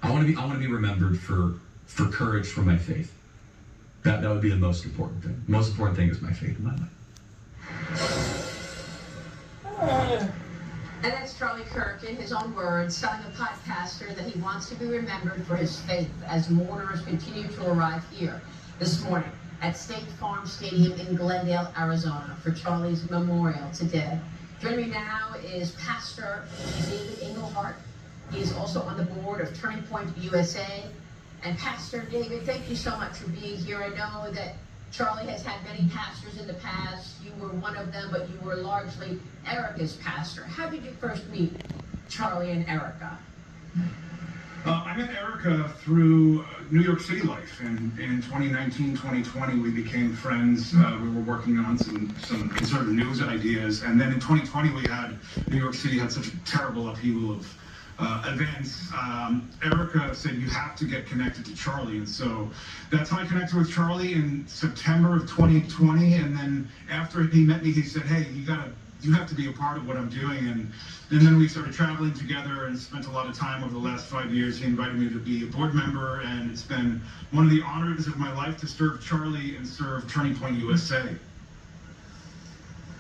I want to be remembered for courage for my faith. That would be the most important thing. The most important thing is my faith in my life. And that's Charlie Kirk, in his own words, telling a podcaster that he wants to be remembered for his faith as mourners continue to arrive here this morning at State Farm Stadium in Glendale, Arizona, for Charlie's memorial today. Joining me now is Pastor David Engelhardt. He is also on the board of Turning Point USA. And Pastor David, thank you so much for being here. I know that Charlie has had many pastors in the past. You were one of them, but you were largely Erica's pastor. How did you first meet Charlie and Erica? I met Erica through New York City life, and in 2019, 2020, we became friends. We were working on some conservative news ideas, and then in 2020, New York City had such a terrible upheaval of events. Erica said, you have to get connected to Charlie, and so that's how I connected with Charlie in September of 2020, and then after he met me, he said, hey, you have to be a part of what I'm doing, and then we started traveling together and spent a lot of time over the last 5 years. He invited me to be a board member, and it's been one of the honors of my life to serve Charlie and serve Turning Point USA.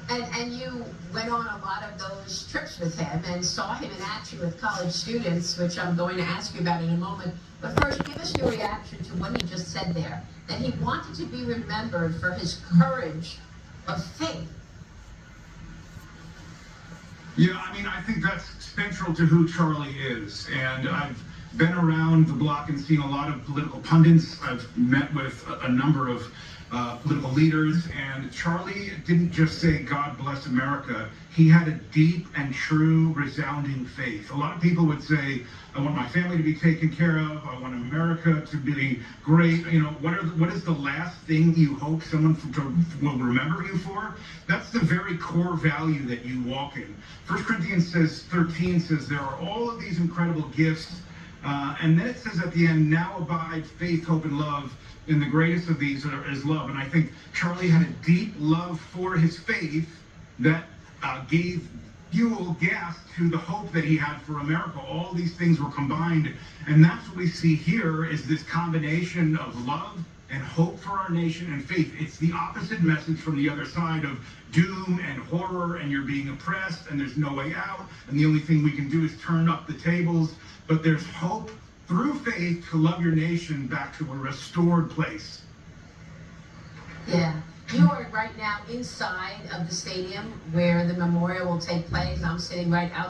And you went on a lot of those trips with him and saw him in action with college students, which I'm going to ask you about in a moment. But first, give us your reaction to what he just said there, that he wanted to be remembered for his courage of faith. Yeah, I mean, I think that's central to who Charlie is. And I've been around the block and seen a lot of political pundits. I've met with a number of political leaders, and Charlie didn't just say, God bless America. He had a deep and true, resounding faith. A lot of people would say, I want my family to be taken care of. I want America to be great. You know, what is the last thing you hope someone will remember you for? That's the very core value that you walk in. 1 Corinthians 13 says there are all of these incredible gifts, and then it says at the end, now abide faith, hope, and love. And the greatest of these is love. And I think Charlie had a deep love for his faith that gave fuel, gas to the hope that he had for America. All these things were combined. And that's what we see here, is this combination of love and hope for our nation and faith. It's the opposite message from the other side of doom and horror, and you're being oppressed and there's no way out. And the only thing we can do is turn up the tables. But there's hope through faith to love your nation back to a restored place. Yeah. You are right now inside of the stadium where the memorial will take place. I'm sitting right out